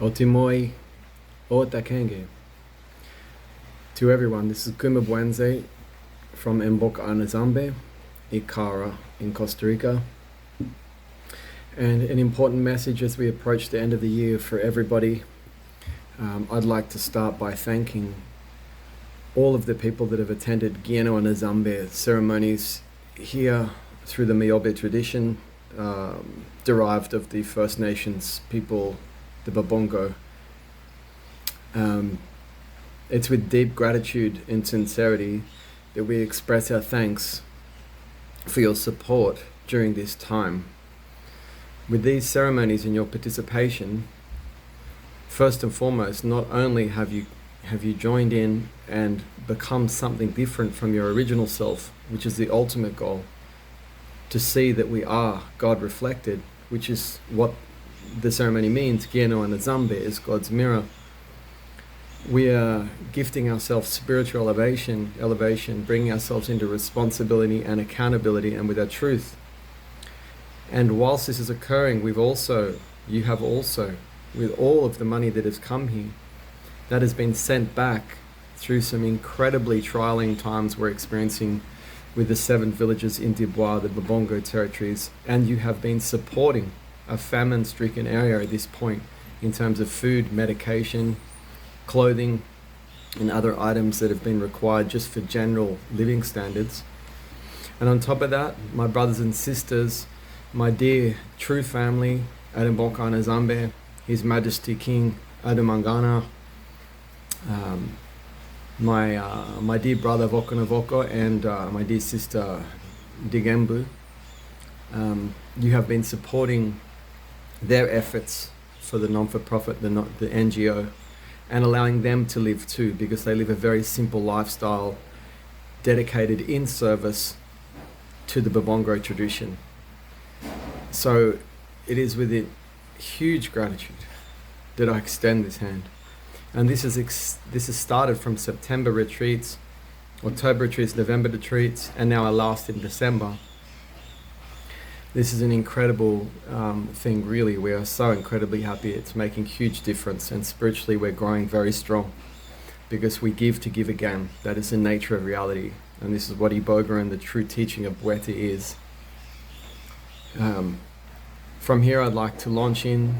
Otimoi o Takenge. To everyone, this is Kumabwenze from Mboka A Nzambe, Ikara in Costa Rica. And an important message as we approach the end of the year for everybody. I'd like to start by thanking all of the people that have attended Bwete and Nzambe ceremonies here through the Myobe tradition, derived of the First Nations people, the Babongo. It's with deep gratitude and sincerity that we express our thanks for your support during this time. With these ceremonies and your participation, first and foremost, not only have you joined in and become something different from your original self, which is the ultimate goal, to see that we are God reflected, which is what the ceremony means. Bwete and Nzambe is God's mirror. We are gifting ourselves spiritual elevation, bringing ourselves into responsibility and accountability and with our truth. And whilst this is occurring, you have also, with all of the money that has come here, that has been sent back through some incredibly trialing times we're experiencing with the 7 villages in Dibois, the Babongo territories, and you have been supporting a famine-stricken area at this point in terms of food, medication, clothing, and other items that have been required just for general living standards. And on top of that, my brothers and sisters, my dear true family at Mboka A Nzambe, His Majesty King Adamangana, my dear brother Voko and my dear sister Digembu, you have been supporting their efforts for the non-for-profit, the NGO, and allowing them to live too, because they live a very simple lifestyle dedicated in service to the Babongo tradition. So it is with huge gratitude that I extend this hand. And this has started from September retreats, October retreats, November retreats, and now our last in December. This is an incredible thing, really. We are so incredibly happy. It's making huge difference, and spiritually we're growing very strong because we give to give again. That is the nature of reality, and this is what Iboga and the true teaching of Bwete is. From here, I'd like to launch in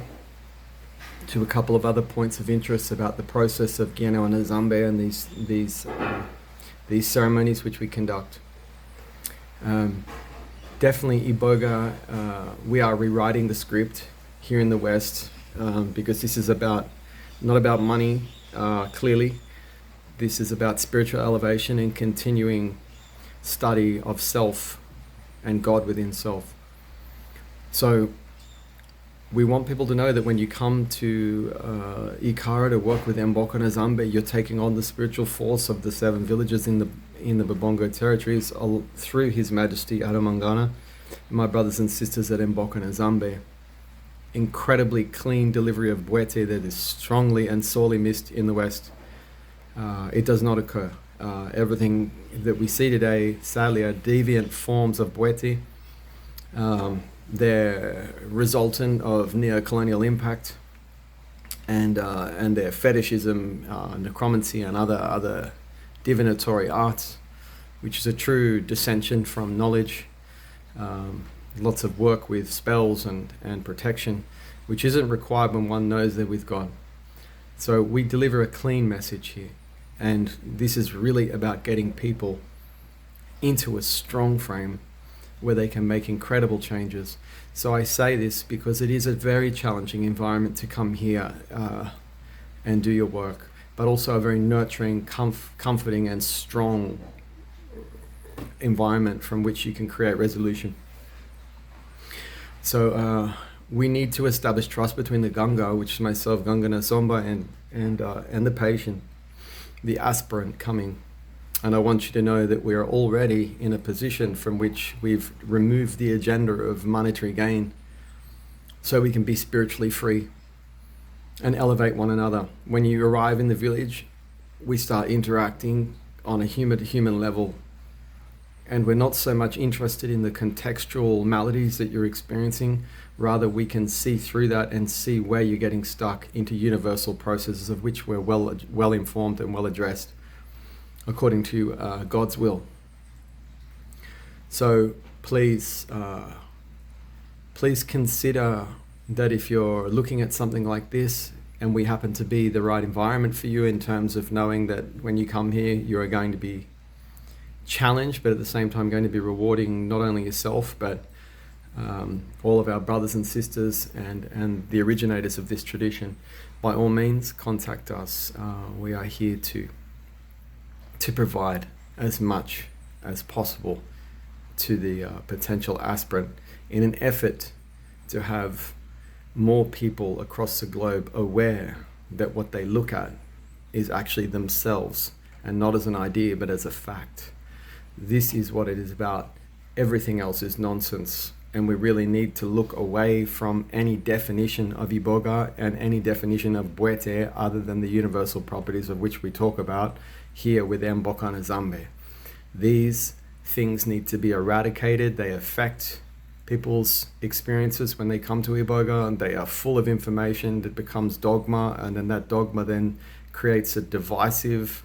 to a couple of other points of interest about the process of Bwete and Nzambe and these ceremonies which we conduct. Definitely Iboga, we are rewriting the script here in the West, because this is not about money, clearly. This is about spiritual elevation and continuing study of self and God within self. So we want people to know that when you come to Ikara to work with Mboka A Nzambe, you're taking on the spiritual force of the 7 villages in the Babongo territories through His Majesty Adamangana, my brothers and sisters at Mboka A Nzambe. Incredibly clean delivery of Bwete that is strongly and sorely missed in the West. It does not occur. Everything that we see today, sadly, are deviant forms of Bwete. They're resultant of neo-colonial impact and their fetishism, necromancy, and other divinatory arts, which is a true dissension from knowledge. Lots of work with spells and protection, which isn't required when one knows they're with God. So we deliver a clean message here, and this is really about getting people into a strong frame where they can make incredible changes. So I say this because it is a very challenging environment to come here and do your work, but also a very nurturing, comforting and strong environment from which you can create resolution. So we need to establish trust between the Ganga, which is myself, Ganga Nasomba, and the patient, the aspirant coming. And I want you to know that we are already in a position from which we've removed the agenda of monetary gain so we can be spiritually free and elevate one another. When you arrive in the village, we start interacting on a human-to-human level, and we're not so much interested in the contextual maladies that you're experiencing. Rather, we can see through that and see where you're getting stuck into universal processes of which we're well informed and well addressed according to God's will. So please consider that if you're looking at something like this and we happen to be the right environment for you in terms of knowing that when you come here, you are going to be challenged, but at the same time going to be rewarding not only yourself, but all of our brothers and sisters and the originators of this tradition. By all means, contact us. We are here to provide as much as possible to the potential aspirant in an effort to have more people across the globe aware that what they look at is actually themselves, and not as an idea but as a fact. This is what it is about. Everything else is nonsense, and we really need to look away from any definition of Iboga and any definition of Bwete other than the universal properties of which we talk about here with Mboka A Nzambe. These things need to be eradicated. They affect people's experiences when they come to Iboga, and they are full of information that becomes dogma, and then that dogma then creates a divisive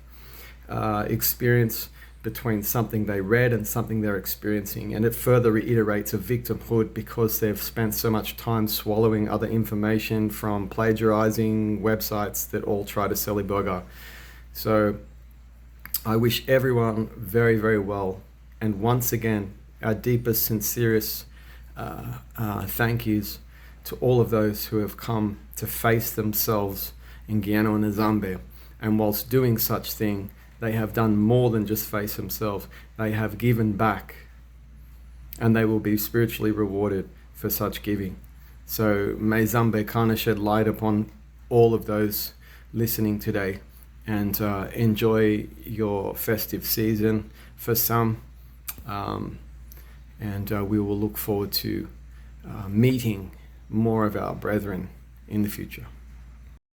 experience between something they read and something they're experiencing, and it further reiterates a victimhood because they've spent so much time swallowing other information from plagiarizing websites that all try to sell Iboga. So I wish everyone very, very well, and once again, our deepest, sincerest thank yous to all of those who have come to face themselves in Bwete and Nzambe, and whilst doing such thing, they have done more than just face themselves. They have given back, and they will be spiritually rewarded for such giving. So may Zambe Kana shed light upon all of those listening today, and enjoy your festive season for some, and we will look forward to meeting more of our brethren in the future.